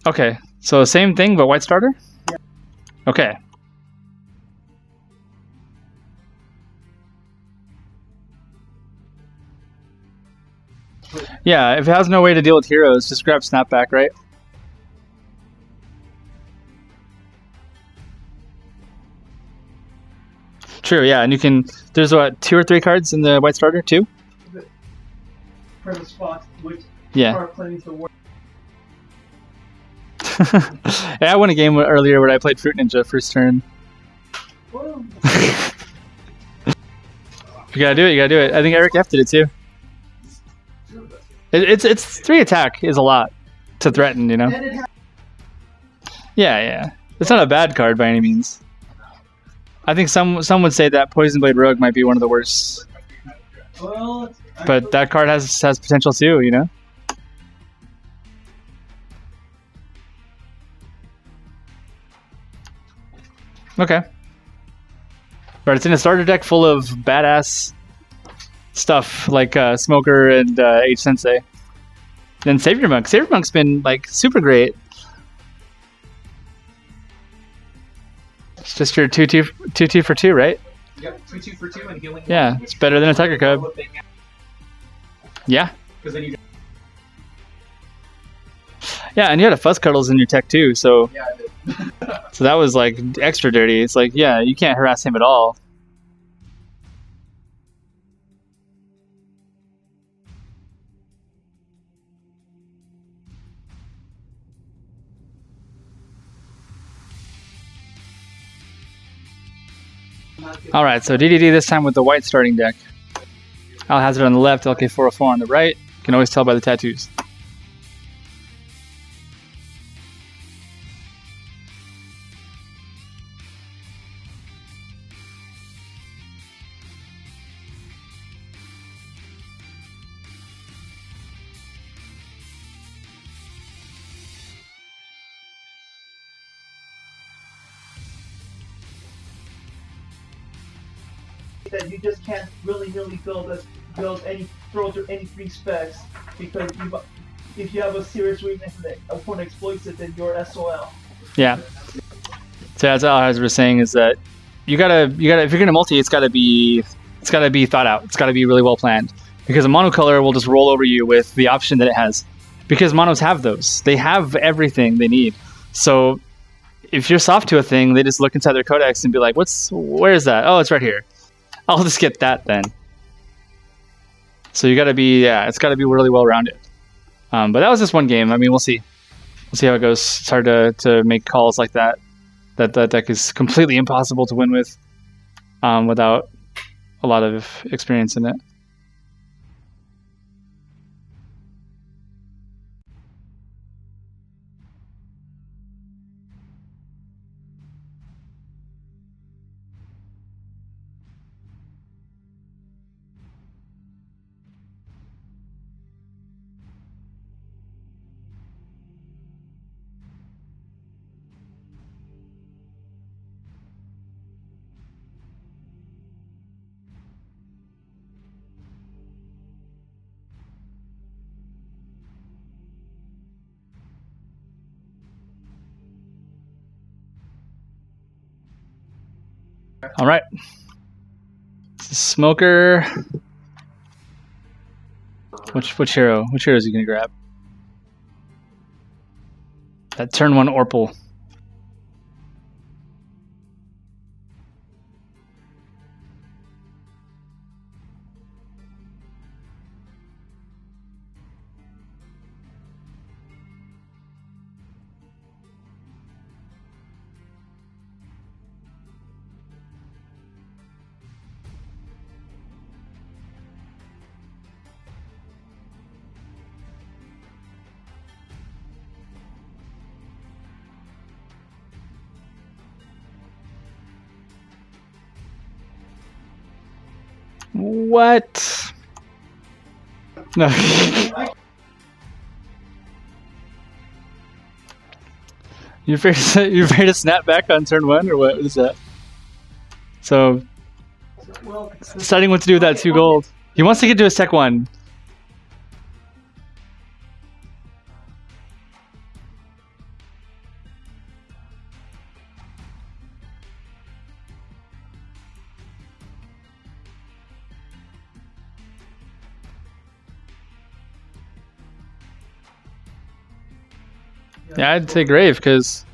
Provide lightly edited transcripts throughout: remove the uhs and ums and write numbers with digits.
Okay, so same thing, but white starter? Yeah. Okay. Yeah, if it has no way to deal with heroes, just grab Snapback, right? True, yeah, and you can... There's, what, 2 or 3 cards in the white starter? 2? Per the spot, which Yeah. are planning to work. Yeah, I won a game earlier where I played Fruit Ninja first turn. Well, You gotta do it, you gotta do it. I think Eric F did it too. It's 3 attack is a lot to threaten, you know? and it has Yeah, yeah. It's not a bad card by any means. I think some would say that Poison Blade Rogue might be one of the worst. well, But that card has potential too, you know? Okay. But it's in a starter deck full of badass stuff like Smoker and H Sensei. Then Savior Monk. Savior Monk's been like super great. It's just your 2/2 for 2, right? Yep, 2/2 for 2 and healing. Yeah, it's better than a Tiger Cub. Yeah. Because then you Yeah, and you had a Fuzz Cuddles in your tech too, so yeah, I did. so that was like extra dirty. It's like, yeah, you can't harass him at all. Alright, so DDD this time with the white starting deck. Alhazard on the left, LK4O4 on the right. You can always tell by the tattoos. that you just can't willy-nilly build any throw through any free specs because if you have a serious weakness and the opponent exploits it, then you're SOL. Yeah. So as Alhazard was saying, is that you gotta if you're gonna multi, it's gotta be thought out. It's gotta be really well planned. Because a monocolor will just roll over you with the option that it has. Because monos have those. They have everything they need. So if you're soft to a thing, they just look inside their codex and be like, where is that? Oh, it's right here. I'll just get that then. So you gotta be, it's gotta be really well rounded. But that was just one game. I mean, we'll see. We'll see how it goes. It's hard to make calls like that. That deck is completely impossible to win with without a lot of experience in it. All right. Smoker. Which hero? Which hero is he gonna grab? That turn 1 Orpal. What? No. You're afraid to snap back on turn 1, or what is that? So, Well, deciding what to do with that 2 gold. He wants to get to his tech 1. Yeah, I'd say Grave because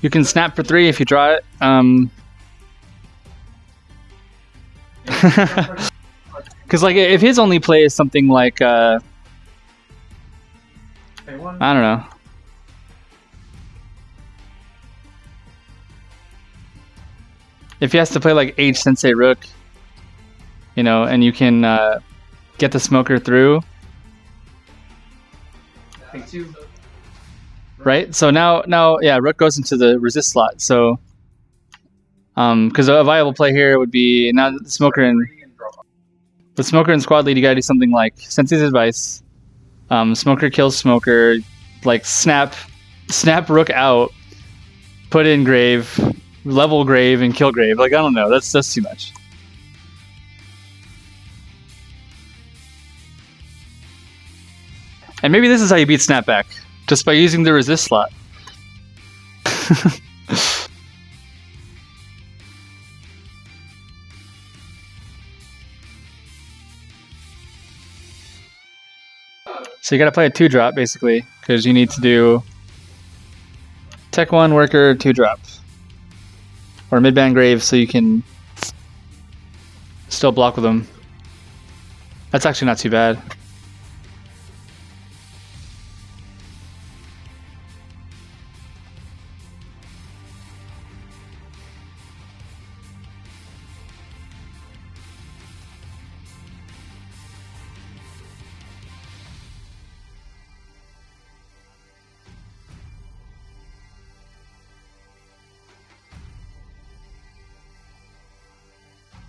you can snap for 3 if you draw it. Because like if his only play is something like I don't know. If he has to play like Age Sensei Rook, you know, and you can get the smoker through, Take 2. right? So now, yeah, Rook goes into the resist slot. So, because a viable play here would be now the smoker and squad lead. You gotta do something like Sensei's Advice. Smoker kills smoker, like snap Rook out, put in Grave, level Grave, and kill Grave. Like I don't know, that's too much. And maybe this is how you beat Snapback, just by using the resist slot. So you gotta play a 2-drop basically, because you need to do Tech 1 Worker 2-drop. Or Midband Grave so you can still block with them. That's actually not too bad.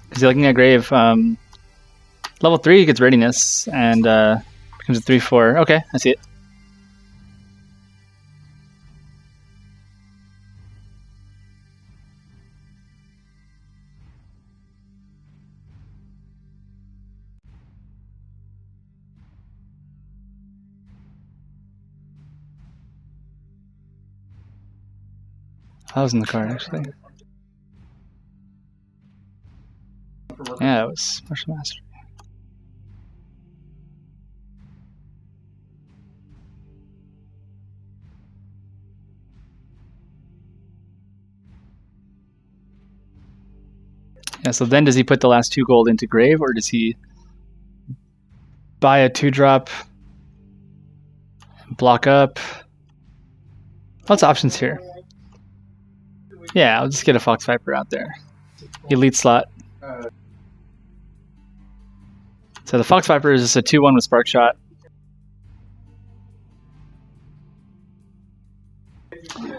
Because you're looking at Grave, level 3 gets Readiness, and becomes a 3/4. Okay, I see it. I was in the card, actually. Yeah, it was Martial Mastery. Yeah, so then does he put the last 2 gold into Grave, or does he buy a 2-drop, block up? Lots of options here. Yeah, I'll just get a Fox Viper out there. Elite slot. So the Fox Viper is just a 2/1 with Spark Shot.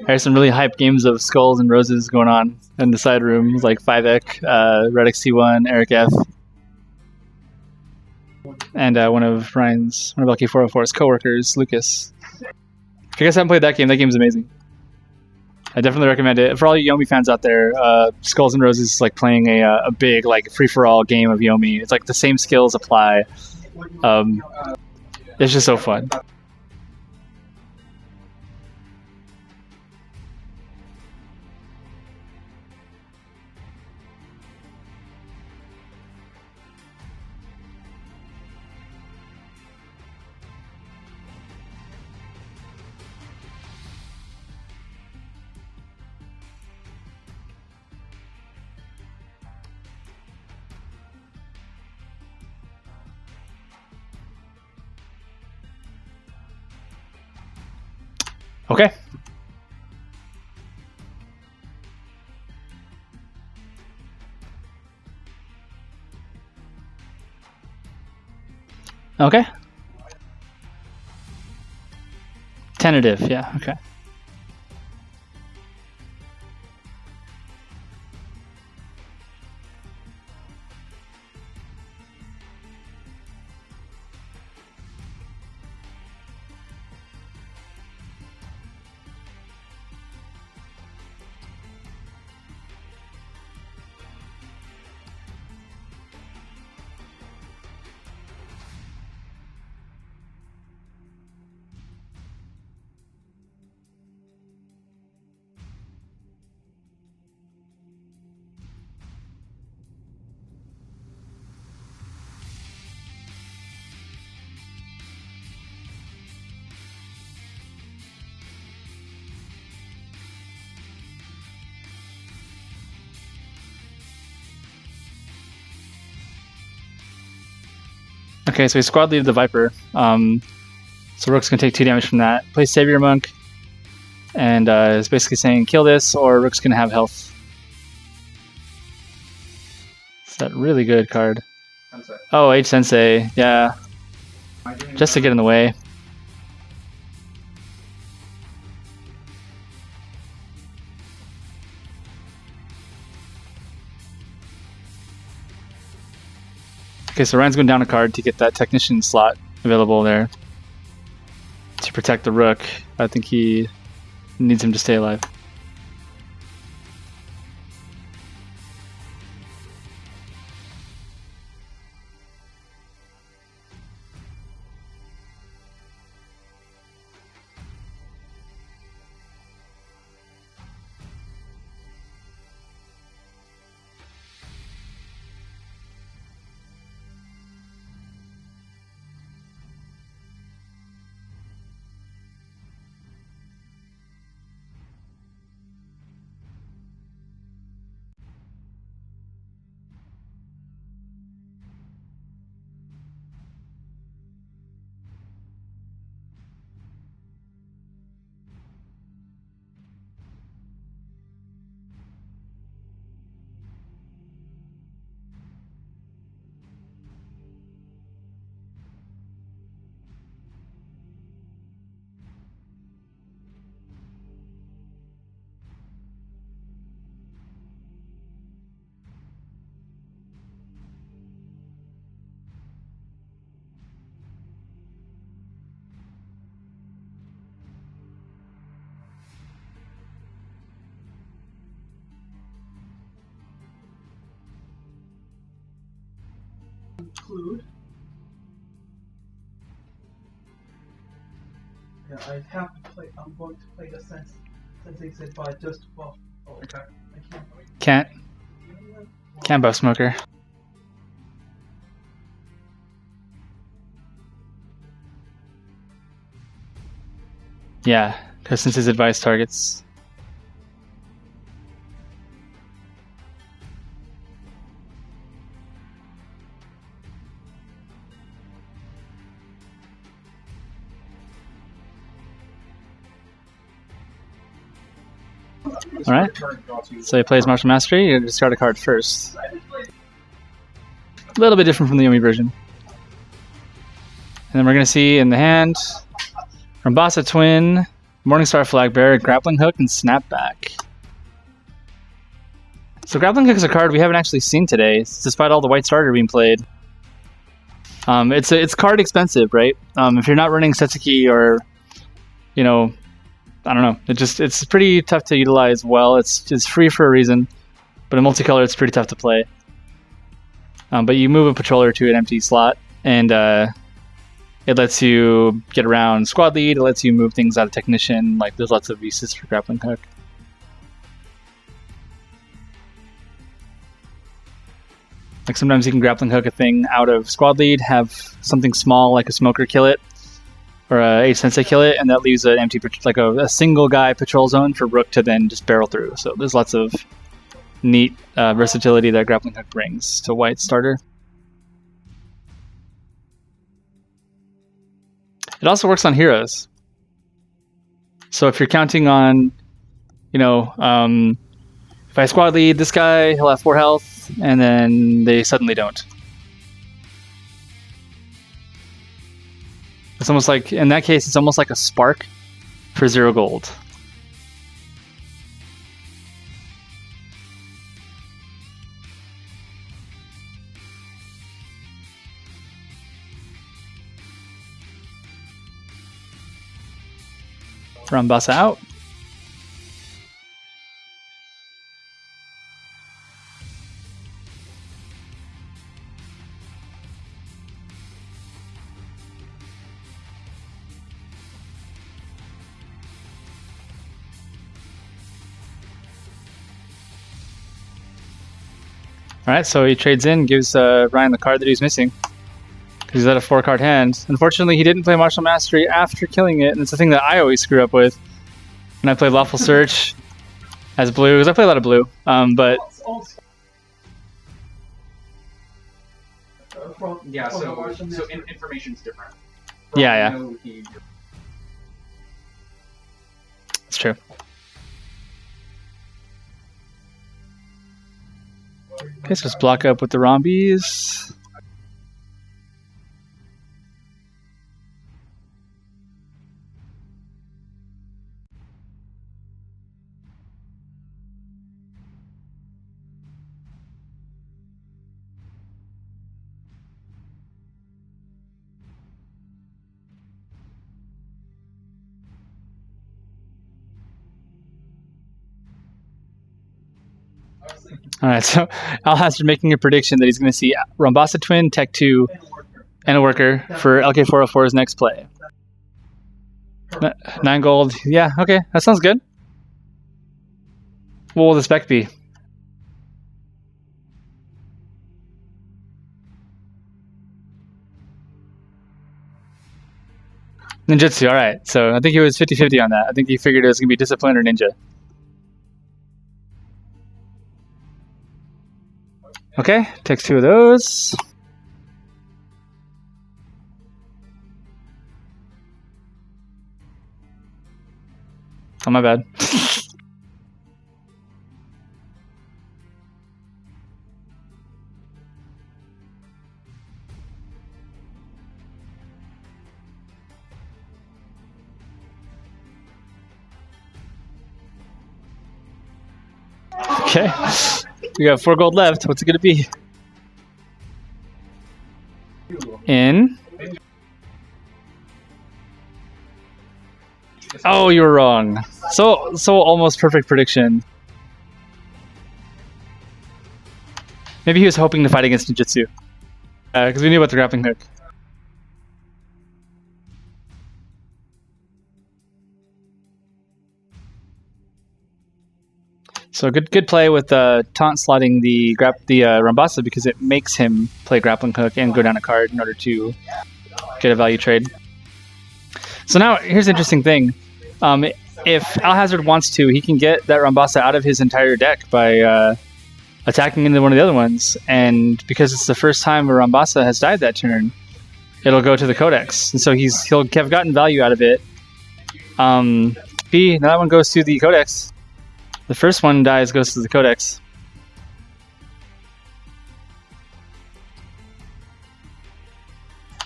There's some really hype games of Skulls and Roses going on in the side room, like 5ek, Red XT1, Eric F. And one of LK4O4's co-workers, Lucas. If you guys haven't played that game's amazing. I definitely recommend it. For all you Yomi fans out there, Skulls and Roses is like playing a big like free-for-all game of Yomi. It's like the same skills apply. It's just so fun. Okay. Okay. Tentative, yeah, okay. Okay, so he squad leaded the Viper. So Rook's gonna take 2 damage from that. Plays Savior Monk, and is basically saying kill this, or Rook's gonna have health. It's that really good card. Sensei. Oh, H Sensei, yeah, Am I doing just to get in the way. Okay, so Ryan's going down a card to get that Technician slot available there to protect the Rook. I think he needs him to stay alive. Include. Yeah, I have to play. I'm going to play the Sensei's advice just to buff. Oh, Okay. I can't. Can't buff Smoker. Yeah, because since his advice targets. Alright, so he plays Martial Mastery, you discard a card first. A little bit different from the Yomi version. And then we're going to see in the hand, Rambasa Twin, Morningstar Flagbearer, Grappling Hook, and Snapback. So Grappling Hook is a card we haven't actually seen today, despite all the white starter being played. It's card expensive, right? If you're not running Setsuki or, you know, I don't know. It's pretty tough to utilize well. It's free for a reason, but in multicolor it's pretty tough to play. But you move a patroller to an empty slot, and it lets you get around squad lead. It lets you move things out of Technician. Like there's lots of uses for Grappling Hook. Like sometimes you can Grappling Hook a thing out of squad lead, have something small like a Smoker kill it, or a H Sensei kill it, and that leaves an empty, like a single guy patrol zone for Rook to then just barrel through. So there's lots of neat versatility that Grappling Hook brings to white starter. It also works on heroes. So if you're counting on, you know, if I squad lead this guy, he'll have 4 health, and then they suddenly don't. It's almost like, in that case, it's almost like a spark for 0 gold. Rambasa out. Alright, so he trades in, gives Ryan the card that he's missing. Because he's at a 4-card hand. Unfortunately, he didn't play Martial Mastery after killing it, and it's a thing that I always screw up with. When I play Lawful Search as blue, because I play a lot of blue, but... Yeah, from the so Martian mystery. information's different. Yeah, From no he- it's true. Okay, so let's block up with the Rombies. All right, so Alhazard making a prediction that he's going to see Rombasa Twin, Tech 2, and a worker for LK4O4's next play. 9 gold. Yeah, okay, that sounds good. What will the spec be? Ninjutsu, alright. So I think he was 50-50 on that. I think he figured it was going to be Discipline or Ninja. Okay, takes 2 of those. Oh, my bad. Okay, we got 4 gold left. What's it going to be? In. Oh, you were wrong. So almost perfect prediction. Maybe he was hoping to fight against Ninjutsu. Because we knew about the grappling hook. So good play with taunt slotting the Rambasa because it makes him play grappling hook and go down a card in order to get a value trade. So now here's the interesting thing. If Alhazard wants to, he can get that Rambasa out of his entire deck by attacking into one of the other ones, and because it's the first time a Rambasa has died that turn, it'll go to the Codex, and so he'll have gotten value out of it. B, now that one goes to the Codex. The first one dies, goes to the Codex.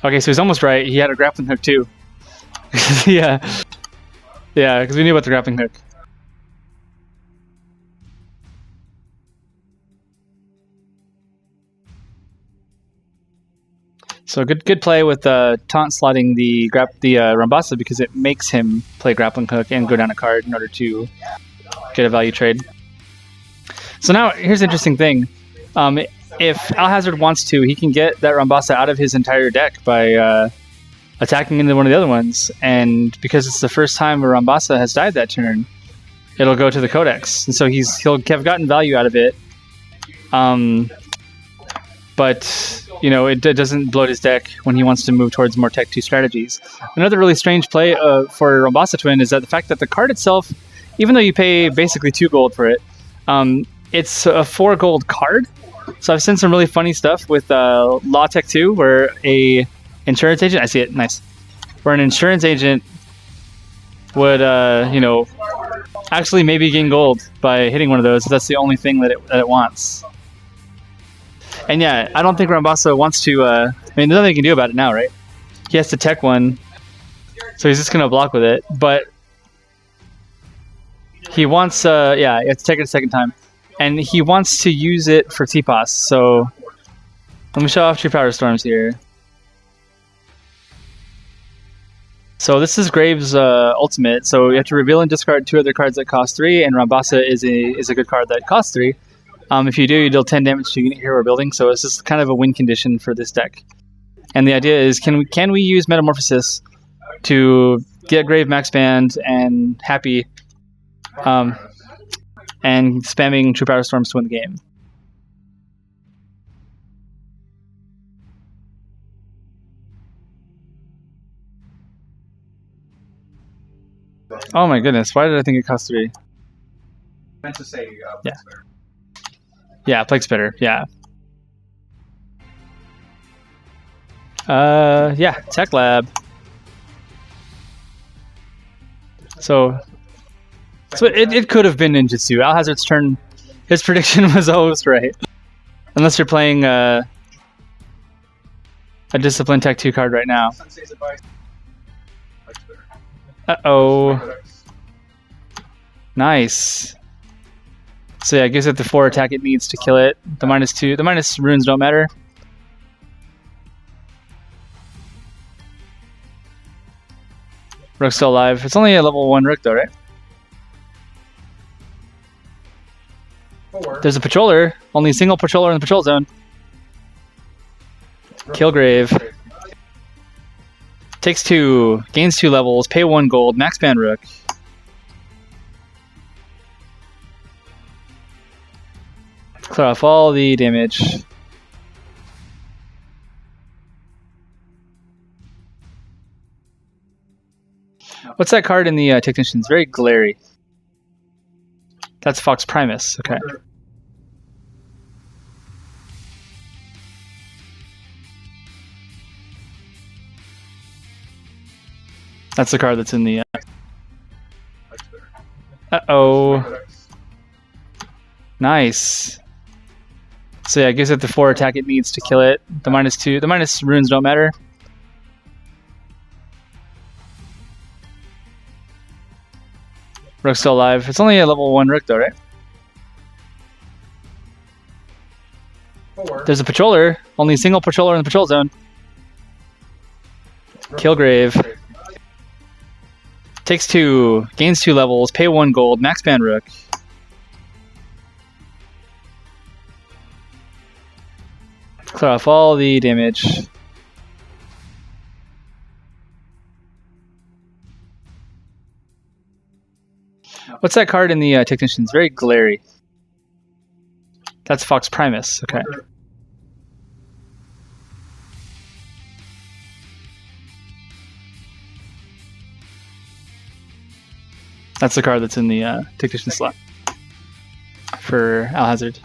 Okay, so he's almost right. He had a grappling hook too. Yeah, because we knew about the grappling hook. So good play with taunt slotting the Rambasa because it makes him play grappling hook and go down a card in order to get a value trade. So now here's the interesting thing. If Alhazard wants to, he can get that Rambasa out of his entire deck by attacking into one of the other ones, and because it's the first time a Rambasa has died that turn, it'll go to the Codex, and so he'll have gotten value out of it. But you know, it doesn't bloat his deck when he wants to move towards more Tech 2 strategies. Another really strange play for Rambasa Twin is that the fact that the card itself, even though you pay basically 2 gold for it, it's a 4 gold card. So I've seen some really funny stuff with Law Tech 2, where a insurance agent, I see it, nice, where an insurance agent would, actually maybe gain gold by hitting one of those. That's the only thing that it wants. And yeah, I don't think Rambasa wants to, there's nothing he can do about it now, right? He has to tech one, so he's just going to block with it, but he wants, you have to tech it a second time. And he wants to use it for T-Pos, so let me show off True Power Storms here. So this is Graves' ultimate, so you have to reveal and discard 2 other cards that cost 3, and Rambasa is a good card that costs 3. If you do, you deal 10 damage to unit, hero, or building, so it's just kind of a win condition for this deck. And the idea is, can we use Metamorphosis to get Grave max band and happy, and spamming True Power Storms to win the game. Oh my goodness, why did I think it cost 3? I meant to say, yeah. Yeah, Plague Spitter, yeah. Yeah, Tech Lab. So it could have been ninjutsu. Alhazard's turn. His prediction was always right. Unless you're playing a Discipline Tech 2 card right now. Sensei's advice. Uh-oh. Codex. Nice. So yeah, it gives it the 4 attack it needs to kill it. The -2. The minus runes don't matter. Rook's still alive. It's only a level 1 Rook though, right? 4. There's a patroller. Only a single patroller in the patrol zone. Killgrave. Takes 2. Gains 2 levels. Pay 1 gold. Max ban Rook. Clear off all the damage. What's that card in the Technicians? Very glary. That's Fox Primus. Okay. That's the card that's in the... Uh-oh. Codex. Nice. So yeah, it gives it the 4 attack it needs to kill it. The -2. The minus runes don't matter. Rook's still alive. It's only a level 1 Rook though, right? 4. There's a patroller. Only a single patroller in the patrol zone. Killgrave. Takes 2. Gains 2 levels. Pay 1 gold. Max ban Rook. Clear off all the damage. What's that card in the Technicians? Very glary. That's Fox Primus. Okay. That's the card that's in the Technician slot for Alhazard.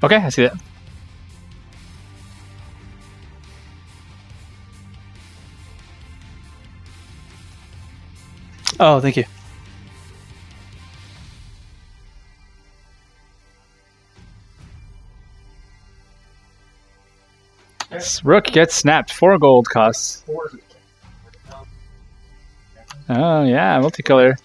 Okay, I see that. Oh, thank you. This Rook gets snapped. 4 gold costs. 4. Oh, yeah, multicolor.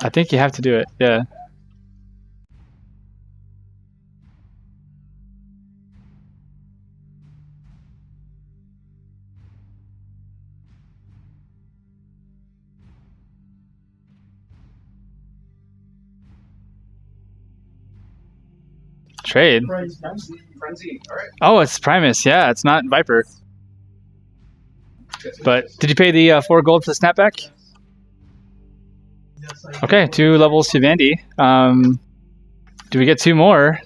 I think you have to do it, yeah. Trade. Frenzy. Alright. Oh, it's Primus, yeah, it's not Viper. But did you pay the 4 gold for the snapback? Okay, 2 levels to Vandy. Do we get 2 more?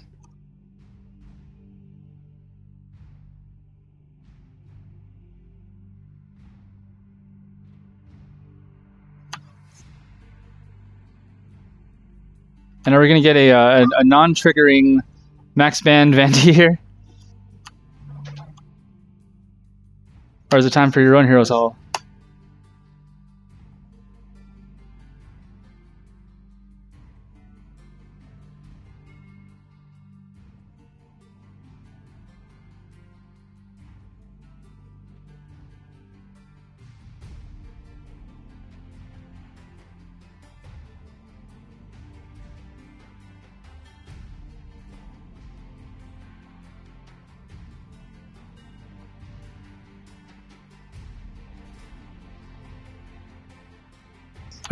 And are we going to get a non-triggering max ban Vandy here? Or is it time for your own Heroes Hall?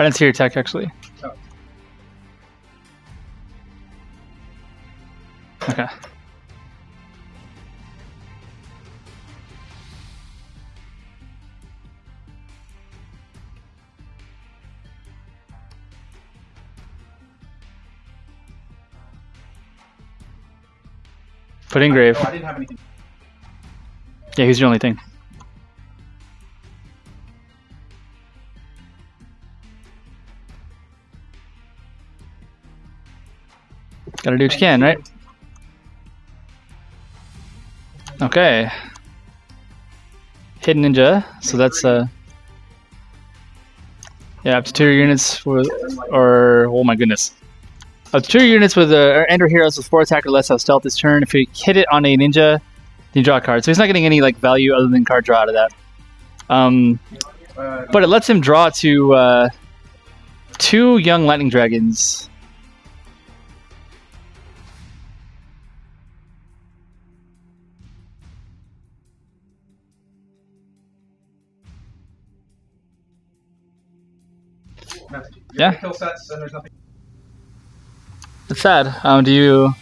I didn't see your tech actually. Oh. Okay. Put in grave. Oh, I didn't have anything. Yeah, he's your only thing. Gotta do what you can, right? Okay. Hidden Ninja. So that's yeah, up to 2 units with, or oh my goodness, up to 2 units with Ender Heroes with 4 attack or less have stealth this turn. If you hit it on a ninja, then you draw a card. So he's not getting any like value other than card draw out of that. But it lets him draw to 2 young lightning dragons. Yeah. Kill sets and there's nothing. It's sad. Do you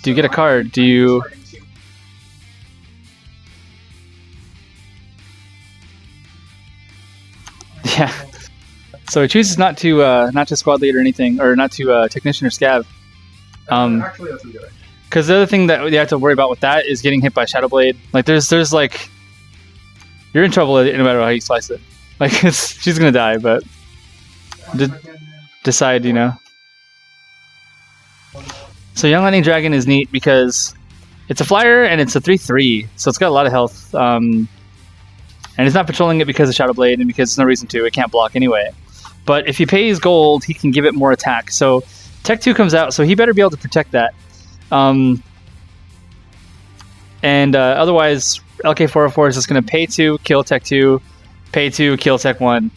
get a card? Do you? Yeah. So he chooses not to squad lead or anything, or not to technician or scav. Actually, that's a good idea. Because the other thing that you have to worry about with that is getting hit by Shadow Blade. Like there's like, you're in trouble no matter how you slice it. Like she's gonna die, but decide, you know. So Young Lightning Dragon is neat because it's a flyer and it's a 3/3, so it's got a lot of health. And it's not patrolling it because of Shadow Blade and because there's no reason to. It can't block anyway. But if he pays gold, he can give it more attack. So Tech 2 comes out, so he better be able to protect that. Otherwise, LK4O4 is just going to pay 2, kill Tech 2, pay 2, kill Tech 1.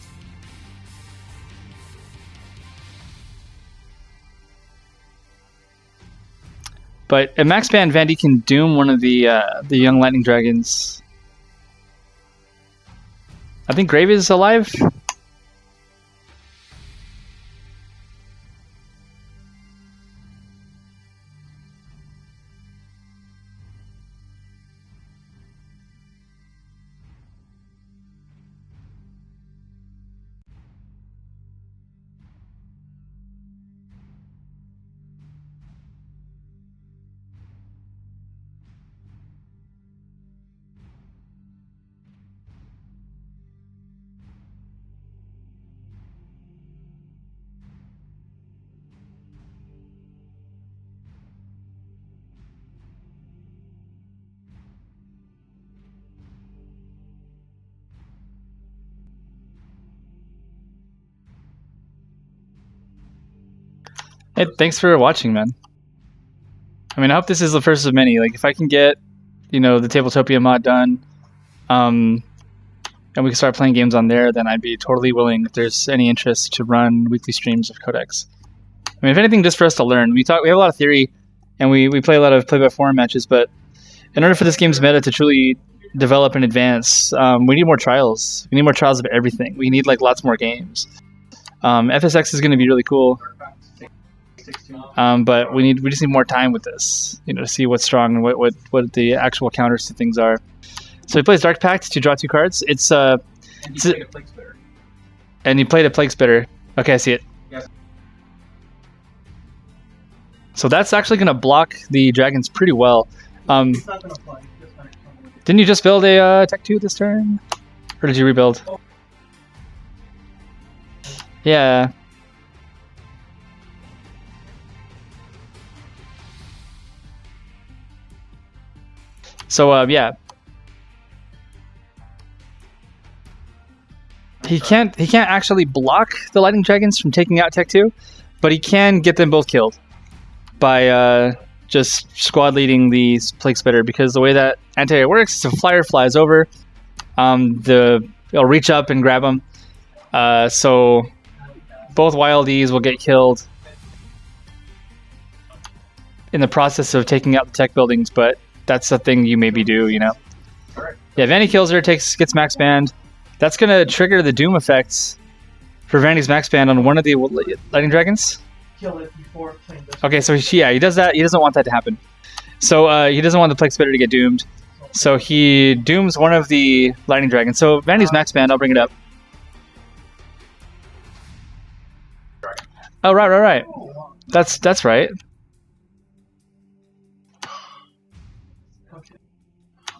But at max ban, Vandy can doom one of the young lightning dragons. I think Grave is alive. Hey, thanks for watching, man. I mean, I hope this is the first of many. Like, if I can get, you know, the Tabletopia mod done, and we can start playing games on there, then I'd be totally willing, if there's any interest, to run weekly streams of Codex. I mean, if anything, just for us to learn. We have a lot of theory, and we play a lot of play-by-forum matches, but in order for this game's meta to truly develop and advance, we need more trials. We need more trials of everything. We need, like, lots more games. FSX is going to be really cool. But we just need more time with this, you know, to see what's strong and what the actual counters to things are. So he plays Dark Pact to draw 2 cards. And he played a Plague Spitter. Okay, I see it. Yes. So that's actually going to block the dragons pretty well. It's not gonna play. Didn't you just build a Tech 2 this turn? Or did you rebuild? Oh. Yeah. So yeah, he can't actually block the lightning dragons from taking out Tech 2, but he can get them both killed by just squad leading the Plague Spitter, because the way that anti-air works, if a flyer flies over, it'll reach up and grab them. So both Wildies will get killed in the process of taking out the tech buildings, but that's the thing you maybe do, you know. Alright. Yeah, Vanny kills her, gets max banned. That's gonna trigger the doom effects for Vanity's max band on one of the lightning dragons. Kill it before playing this. Okay, so he does that. He doesn't want that to happen. So he doesn't want the Plague Spitter to get doomed. So he dooms one of the lightning dragons. So Vanity's max band, I'll bring it up. Oh, right. That's right.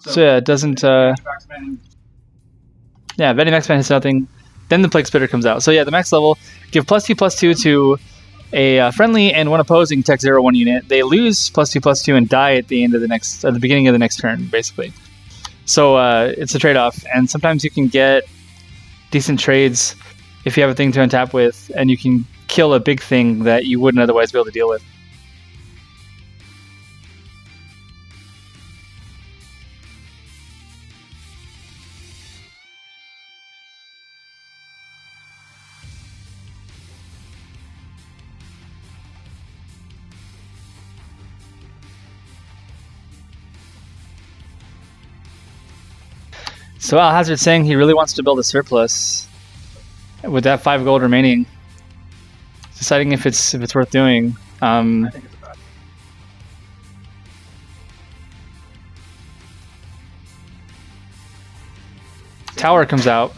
So yeah, it doesn't. Yeah, Vanity max band hits nothing. Then the Plague Spitter comes out. So yeah, the max level, give +2/+2 to a friendly and one opposing Tech 0/1 unit. They lose +2/+2 and die at the beginning of the next turn, basically. So it's a trade-off, and sometimes you can get decent trades if you have a thing to untap with, and you can kill a big thing that you wouldn't otherwise be able to deal with. So Alhazard saying he really wants to build a surplus with that 5 gold remaining. Deciding if it's worth doing. I think it's bad. Tower comes out.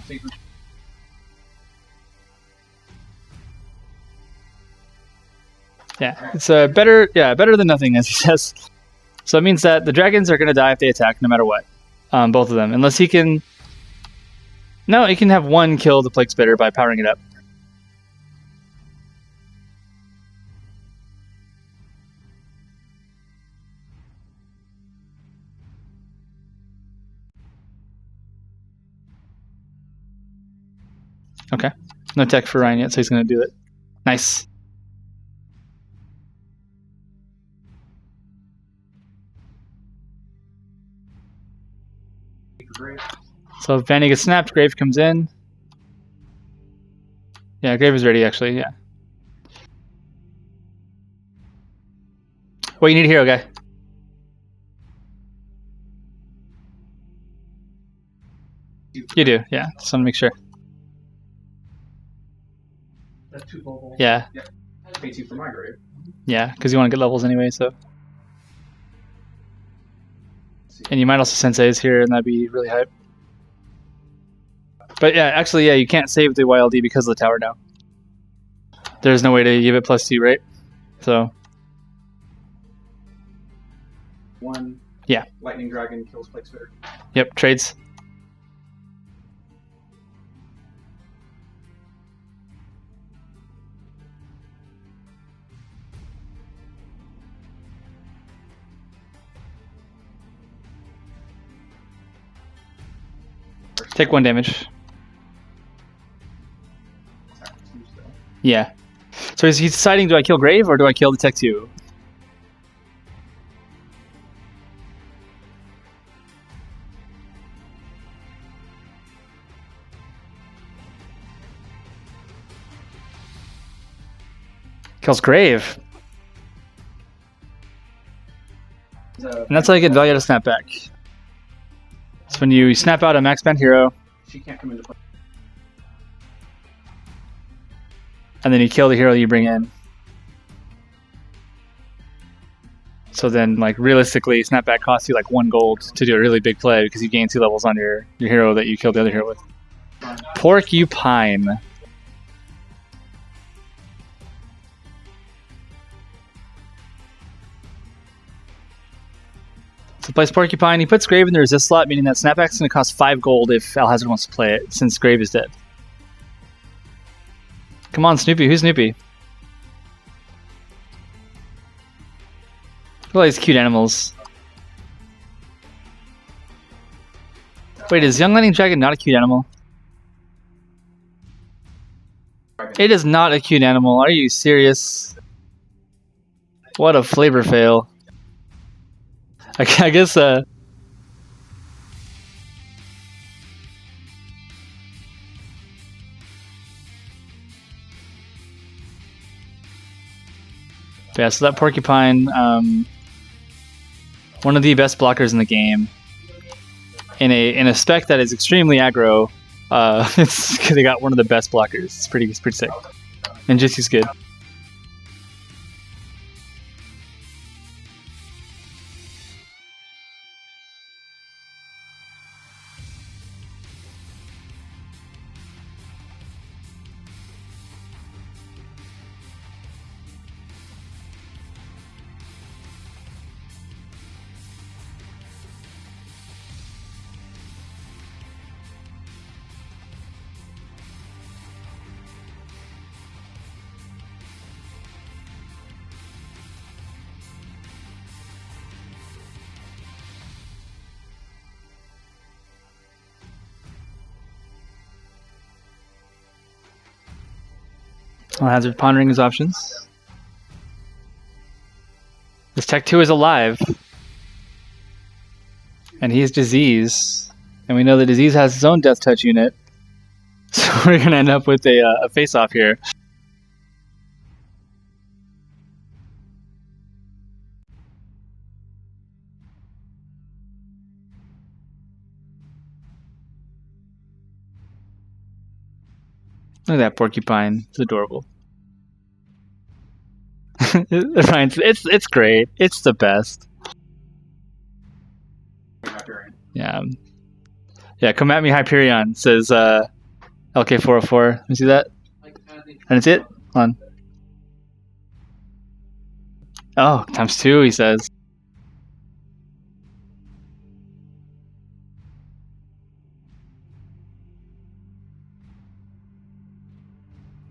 Yeah, it's better than nothing, as he says. So it means that the dragons are going to die if they attack, no matter what. Both of them, unless he can. No, he can have one kill the Plague Spitter by powering it up. Okay, no tech for Ryan yet, so he's going to do it. Nice. Great. So if Vanny gets snapped, Grave comes in. Yeah, Grave is ready, actually, yeah. What you need a hero, guy? You do, yeah. Just want to make sure. That's 2 global. Yeah, Pay 2 for my grave. yeah, because you want to get levels anyway, so. And you might also Sensei's here, and that'd be really hype. But yeah, actually, yeah, you can't save the YLD because of the tower now. There's no way to give it +2, right? So. 1. Yeah. Lightning Dragon kills Plague Spitter. Yep, trades. Take 1 damage. Yeah. So he's deciding, do I kill Grave or do I kill the Tech 2? Kills Grave. And that's how you get value out of Snapback. It's when you snap out a max band hero, She can't come into play. and then you kill the hero you bring in. So then, like, realistically, snapback costs you like 1 gold to do a really big play because you gain 2 levels on your hero that you killed the other hero with. Porcupine. So plays Porcupine. He puts Grave in the resist slot, meaning that snapback's going to cost 5 gold if Alhazard wants to play it, since Grave is dead. Come on, Snoopy. Who's Snoopy? Look at all these cute animals. Wait, is Young Lightning Dragon not a cute animal? It is not a cute animal. Are you serious? What a flavor fail. I guess, yeah, so that Porcupine, one of the best blockers in the game. In a spec that is extremely aggro, It's they got one of the best blockers. It's pretty sick. And Jisoo's good. Alhazard pondering his options. This Tech 2 is alive. And he is Disease. And we know that Disease has his own Death Touch unit. So we're going to end up with a face-off here. Look at that porcupine. It's adorable. It's great. It's the best. Yeah. Yeah, come at me, Hyperion, says LK4O4. Let me see that. And it's it? Hold on. Oh, ×2, he says.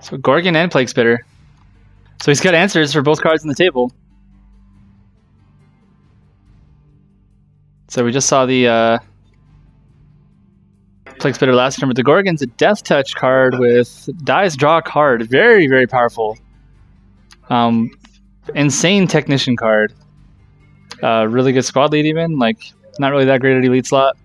So Gorgon and Plague Spitter. So he's got answers for both cards on the table. So we just saw the Plague Spitter last turn, but the Gorgon's a Death Touch card with dies draw a card. Very, very powerful. Insane Technician card. Really good squad lead even. Like, not really that great at elite slot.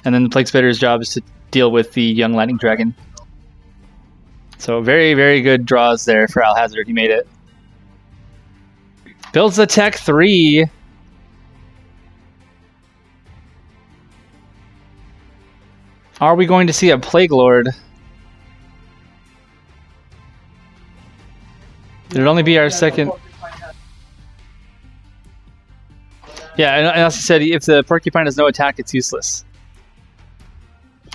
And then the Plague Spitter's job is to deal with the Young Lightning Dragon. So very, very good draws there for Alhazard. He made it. Builds the Tech 3. Are we going to see a Plague Lord? It'd only be our second. Yeah, and as he said, if the Porcupine has no attack, it's useless.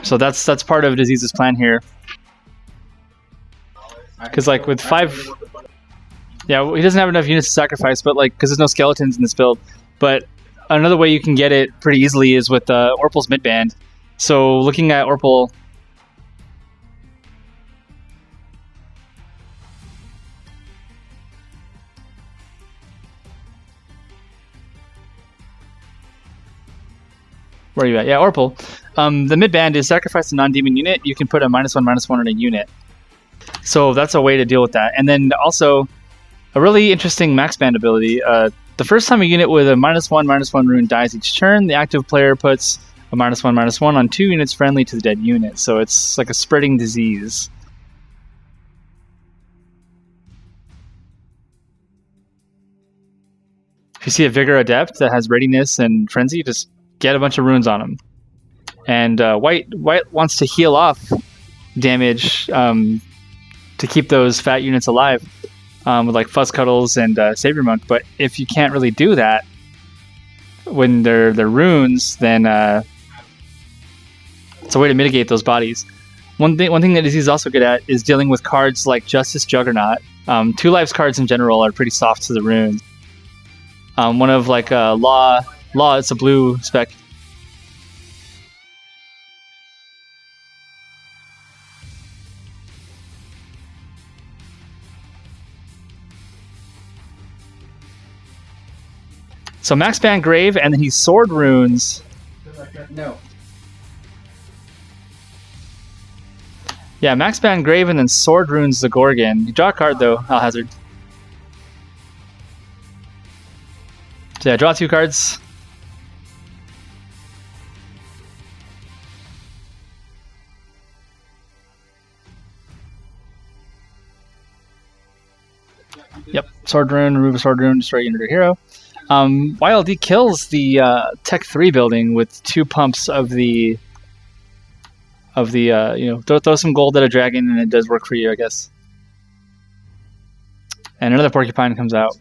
So that's part of Disease's plan here. Because like with 5, yeah, he doesn't have enough units to sacrifice, but like because there's no skeletons in this build. But another way you can get it pretty easily is with Orpal's midband. So looking at Orpal, where are you at? Yeah, Orpal. The midband is sacrifice a non-demon unit. You can put a -1/-1 on a unit. So that's a way to deal with that. And then also a really interesting max band ability. The first time a unit with a -1/-1 rune dies each turn, the active player puts a -1/-1 on 2 units friendly to the dead unit. So it's like a spreading disease. If you see a Vigor Adept that has Readiness and Frenzy, just get a bunch of runes on him. And White wants to heal off damage to keep those fat units alive with like Fuzz Cuddles and Savior Monk. But if you can't really do that when they're runes, then it's a way to mitigate those bodies. One thing that Disease is also good at is dealing with cards like Justice Juggernaut. 2 lives cards in general are pretty soft to the runes. One of like Law, it's a blue spec. So Max Band Grave, and then he Sword Runes. No. Yeah, Max Band Grave and then Sword Runes the Gorgon. You draw a card though, Alhazard. So yeah, draw 2 cards. Yep, sword rune, remove a sword rune, destroy unit or hero. YLD kills the Tech 3 building with 2 pumps of the throw some gold at a dragon and it does work for you, I guess. And another porcupine comes out.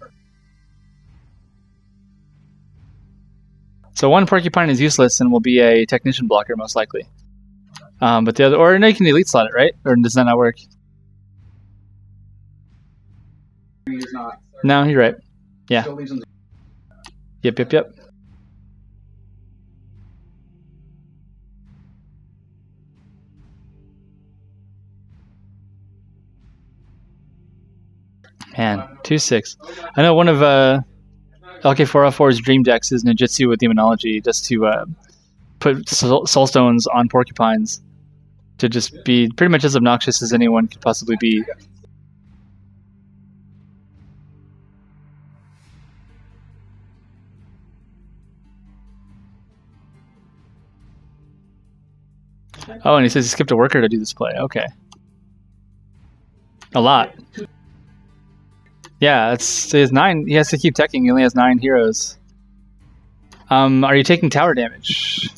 So one porcupine is useless and will be a technician blocker most likely. But the other, or no, you can elite slot it, right? Or does that not work? He's not. No, you're right. Yeah. Still leaves him. Yep. Man, 2/6. I know one of LK4O4's dream decks is Ninjutsu with Demonology, just to put soul stones on porcupines to just be pretty much as obnoxious as anyone could possibly be. Oh, and he says he skipped a worker to do this play. Okay. A lot. Yeah, it's he has 9. He has to keep teching. He only has 9 heroes. Are you taking tower damage?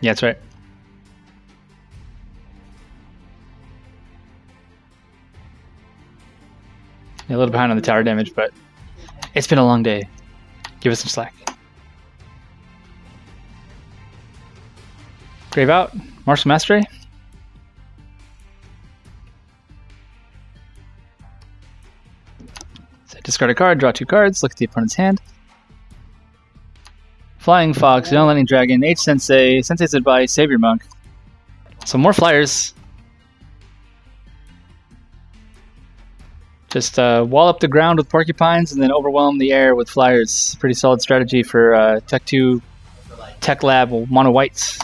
Yeah, that's right. Yeah, a little behind on the tower damage, but it's been a long day. Give us some slack. Grave out. Martial Mastery. So discard a card, draw 2 cards, look at the opponent's hand. Flying Fox, Young Lightning Dragon, H-Sensei, Sensei's Advice, Savior Monk. So more flyers. Just wall up the ground with porcupines and then overwhelm the air with flyers. Pretty solid strategy for Tech 2, Tech Lab, mono whites.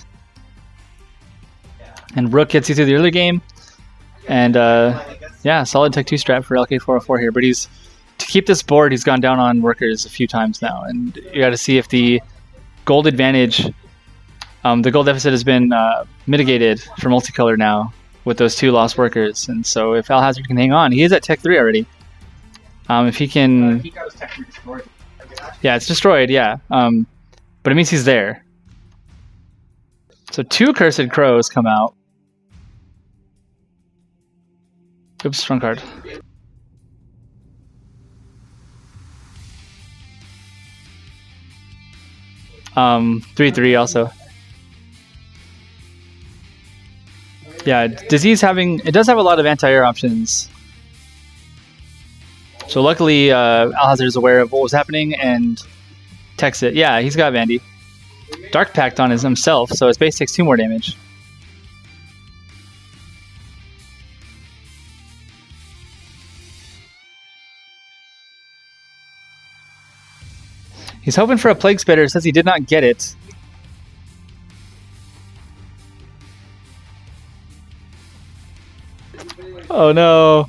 And Rook gets you through the early game. And yeah, solid Tech 2 strat for LK4O4 here. But to keep this board, he's gone down on workers a few times now. And you got to see if the gold advantage, the gold deficit has been mitigated for multicolor now with those 2 lost workers. And so if Alhazard can hang on, he is at Tech 3 already. If he can... He got his Tech 3 destroyed. Yeah, it's destroyed, yeah. But it means he's there. So 2 Cursed Crows come out. Oops, wrong card. Um, 3/3 also. Yeah, Disease it does have a lot of anti-air options. So luckily, Alhazard is aware of what was happening and techs it. Yeah, he's got Vandy. Dark Pact on himself, so his base takes 2 more damage. He's hoping for a Plague Spitter, says he did not get it. Oh no.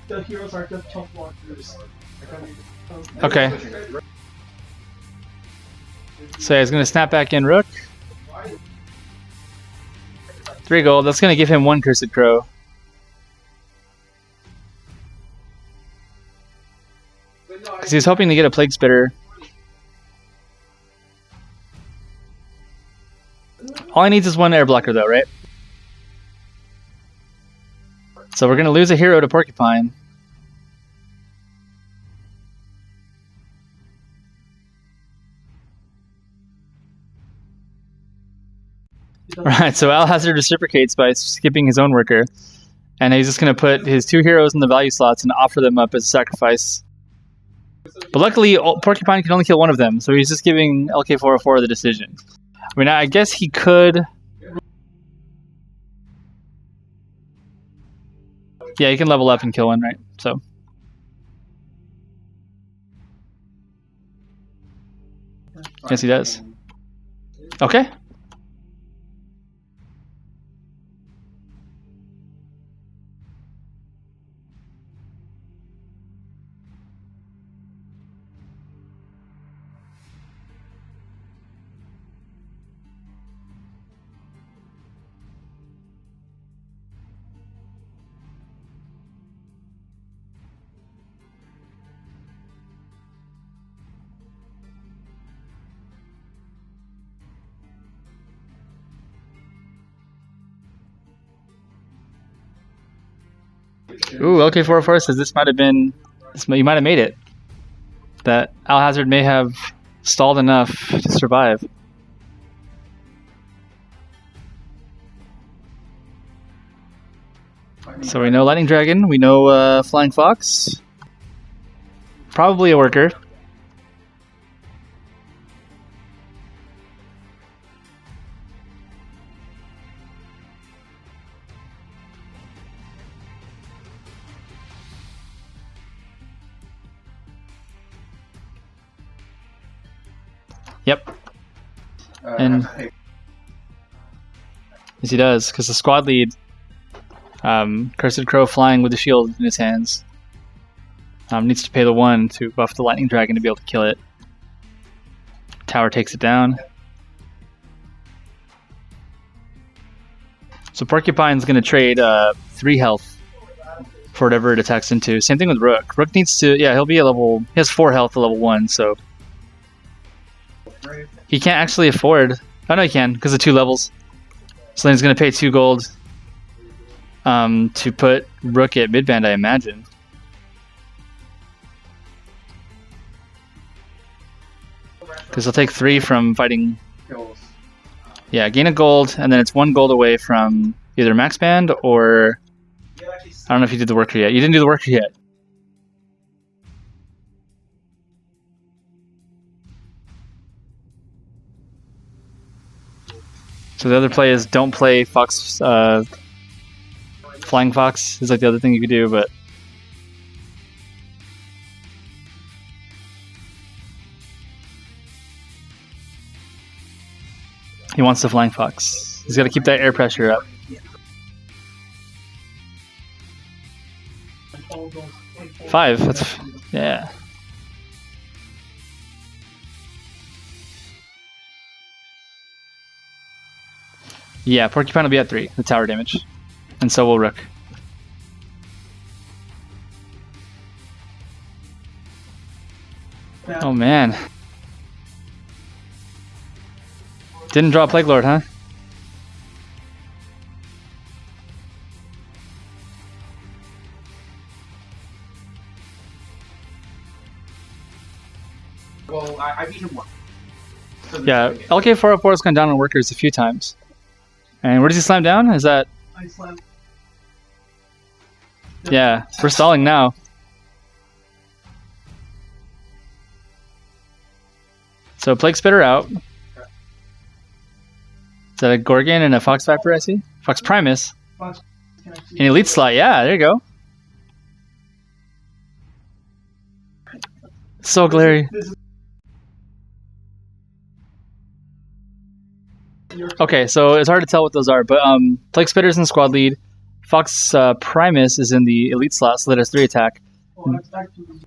The heroes are just chump blockers. Okay. So he's going to snap back in Rook. 3 gold. That's going to give him 1 Cursed Crow. Because he was hoping to get a Plague Spitter. All he needs is 1 air blocker though, right? So we're going to lose a hero to Porcupine. Right, so Alhazard reciprocates by skipping his own worker. And he's just going to put his 2 heroes in the value slots and offer them up as a sacrifice. But luckily, Porcupine can only kill 1 of them, so he's just giving LK4O4 the decision. I mean, I guess he could... Yeah, he can level up and kill 1, right? So... Yes, he does. Okay. Ooh, LK4O4 says this might have been. You might have made it. That Alhazard may have stalled enough to survive. So we know Lightning Dragon, we know Flying Fox. Probably a worker. Yep. And yes, he does, because the squad lead, Cursed Crow flying with the shield in his hands, needs to pay the 1 to buff the Lightning Dragon to be able to kill it. Tower takes it down. So Porcupine's going to trade 3 health for whatever it attacks into. Same thing with Rook. Rook needs to, yeah, he'll be a level, he has 4 health at level 1, so he can't actually afford, oh no he can, because of 2 levels. So then he's going to pay 2 gold to put Rook at midband, I imagine. Because he'll take 3 from fighting. Yeah, gain a gold, and then it's 1 gold away from either max band or... I don't know if you did the worker yet. You didn't do the worker yet. So the other play is don't play Fox, Flying Fox is like the other thing you could do, but he wants the Flying Fox. He's got to keep that air pressure up. Five. That's yeah. Yeah, Porcupine will be at 3, the tower damage. And so will Rook. Oh man. Didn't draw Plague Lord, huh? Well, I beat him once. So Yeah, LK4O4 has gone down on workers a few times. And where does he slam down? Is that... I slammed. Yeah, we're stalling now. So Plague Spitter out. Is that a Gorgon and a Fox Viper, I see? Fox Primus. Fox, can I see? An Elite Slot, yeah, there you go. So glary. This is Okay, so it's hard to tell what those are, but Plague Spitter's in squad lead. Fox Primus is in the Elite slot, so that has 3 attack. oh, that's actually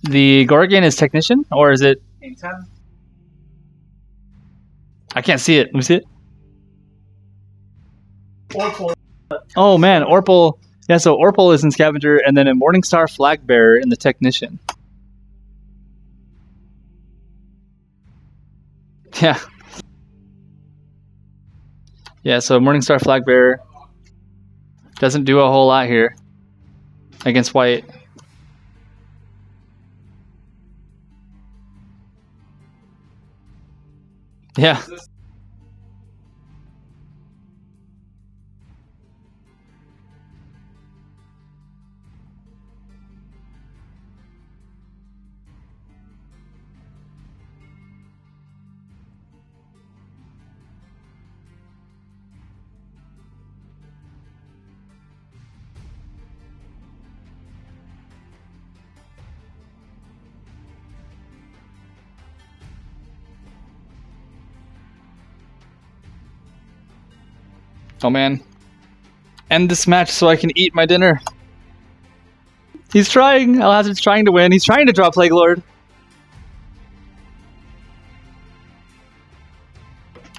The Gorgon is Technician, or is it... in 10. I can't see it. Let me see it. awful. Oh man, Orpal. Yeah, so Orpal is in Scavenger, and then a Morningstar Flag Bearer in the Technician. Yeah. Yeah, so Morningstar Flag Bearer doesn't do a whole lot here against white. Yeah. Oh man. End this match so I can eat my dinner. He's trying. Alhazard's trying to win. He's trying to draw Plague Lord.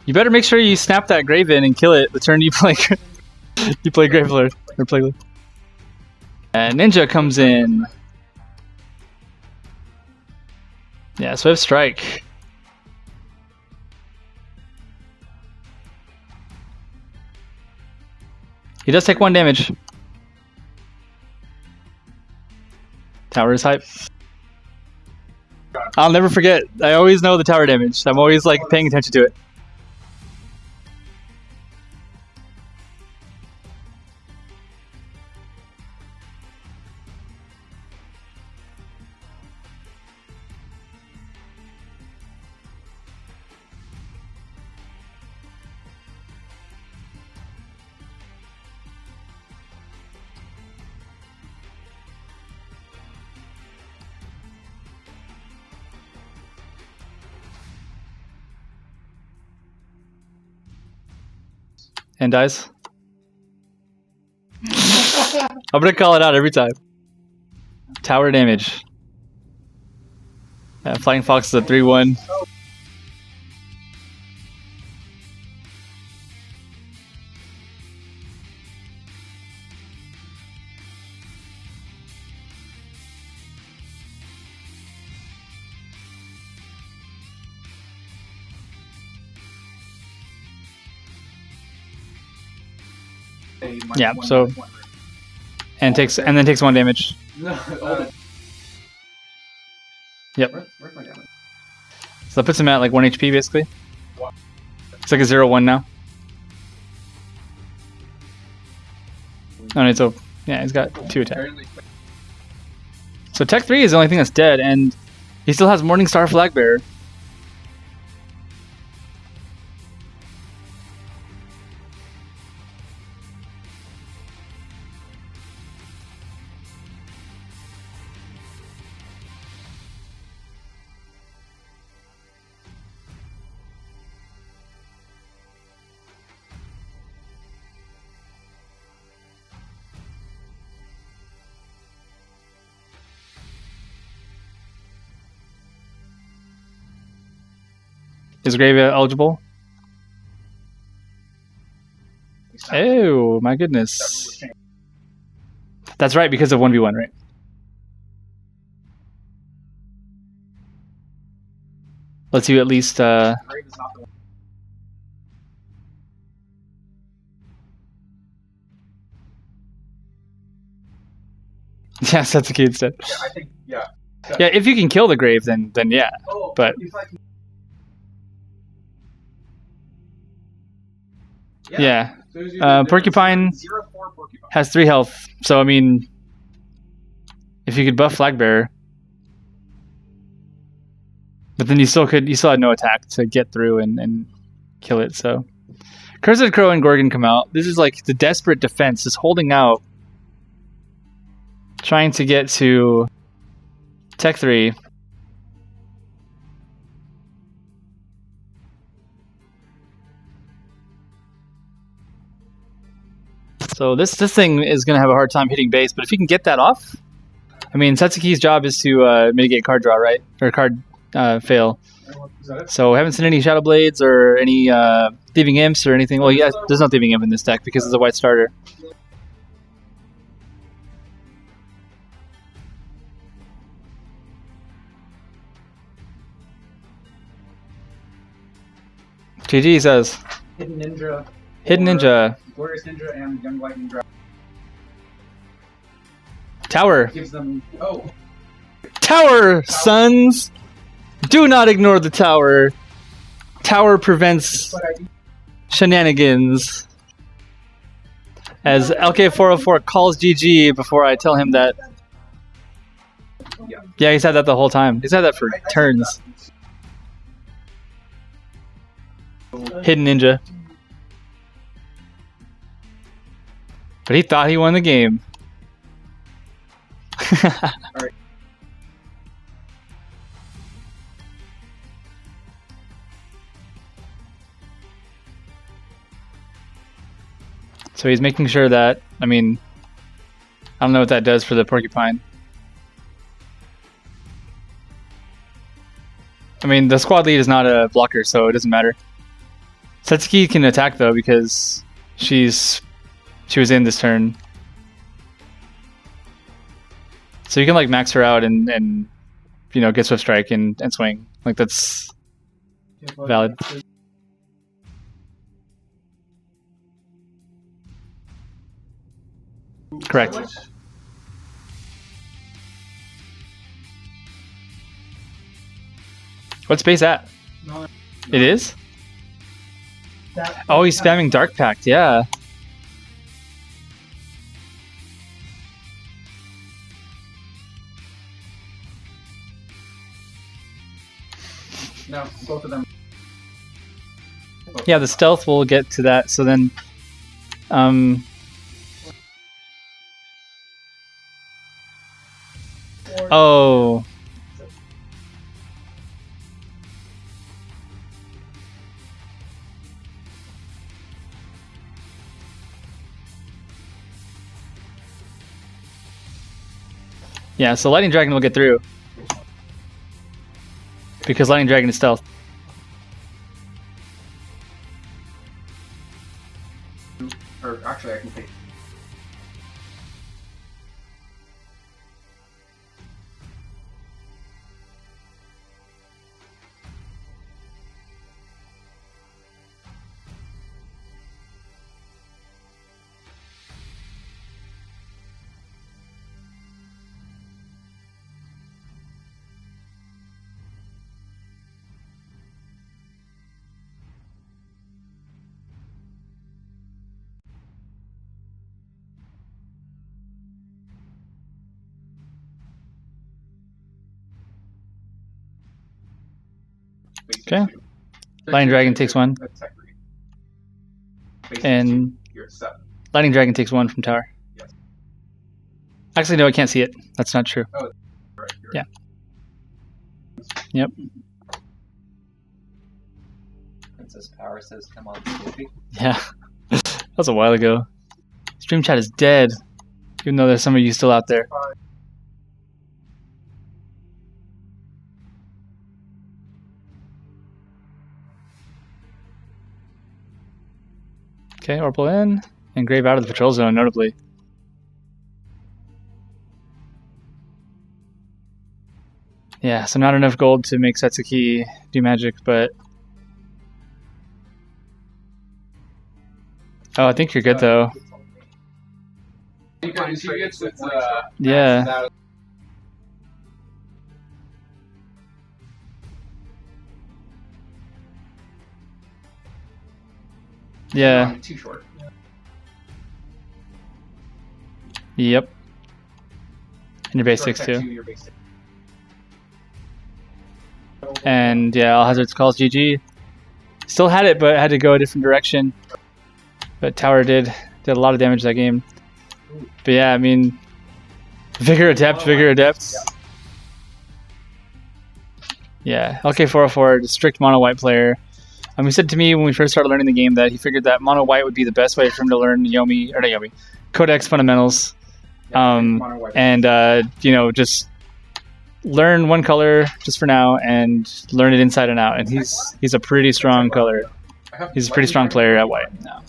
You better make sure you snap that Grave in and kill it the turn you play you play Grave Lord or Plague Lord. And Ninja comes in. Yeah, Swift Strike. He does take 1 damage. Tower is hype. I'll never forget. I always know the tower damage. I'm always like paying attention to it. And dies. I'm gonna call it out every time. Tower damage. Flying Fox is a 3-1. Yeah, so and then takes 1 damage. Yep. Where's my damage? So that puts him at like 1 HP basically. It's like a 0-1 now. Oh, no, so yeah, he's got 2 attack. So Tech 3 is the only thing that's dead, and he still has Morningstar Flagbearer. Is Grave eligible? Oh my goodness. That's right, because of 1v1, right? Let's you at least yes, that's a key instead. Yeah, I think, yeah. Yeah, if you can kill the Grave, then yeah. Oh, But if I can... yeah. So Porcupine 0-4 Porcupine. has 3 health, so I mean, if you could buff Flagbearer, but then you still had no attack to get through and kill it. So Cursed Crow and Gorgon come out. This is like the desperate defense, just holding out, trying to get to Tech 3. So this thing is going to have a hard time hitting base, but if he can get that off, I mean, Satsuki's job is to mitigate card draw, right? Or card fail. Is that it? So we haven't seen any Shadow Blades or any Thieving Imps or anything. Well, yeah, there's no Thieving Imp in this deck because it's a white starter. GG says. Hidden Ninja. Hidden or Ninja. Glorious Ninja and Young Lightning Dragon. Tower. Gives them. Oh, Tower, sons! Do not ignore the tower. Tower prevents but I shenanigans. As LK4O4 calls GG before I tell him that. Yeah, he's had that the whole time. He's had that for turns. Hidden Ninja. But he thought he won the game. Alright. So he's making sure that, I mean, I don't know what that does for the Porcupine. I mean, the squad lead is not a blocker, so it doesn't matter. Satsuki can attack though because she was in this turn. So you can like max her out and you know, get Swift Strike and swing. Like that's valid. What's base at? No, It is? That, Oh, he's spamming Dark Pact, yeah. no, both of them. Yeah, the stealth will get to that, so then Or- oh. Yeah, so Lightning Dragon will get through. Because Lightning Dragon is stealth. Or actually, I can take. Okay. Lightning Dragon takes one. And You're set. Lightning Dragon takes one from tower. Yes. Actually, no, I can't see it. That's not true. Right, you're Yeah. right. Yep. Princess Power says, "Come on, Snoopy." Yeah. That was a while ago. Stream chat is dead. Even though there's some of you still out there. Okay, Orpal in. And Grave out of the patrol zone, notably. Yeah, so not enough gold to make Setsuki do magic, but... Oh, I think you're good, though. Because she gets its, Yeah. Yeah. Too short. Yep. And your base 6 Protect too. you, your base 6. And yeah, Alhazard's calls GG. Still had it, but had to go a different direction. But Tower did a lot of damage that game. But yeah, I mean, Vigor Adept. Yeah, LK4O4, the strict mono white player. He said to me when we first started learning the game that he figured that mono white would be the best way for him to learn Codex fundamentals. Mono white. And you know, just learn one color just for now and learn it inside and out. And he's a pretty strong color. He's a pretty strong player at white now.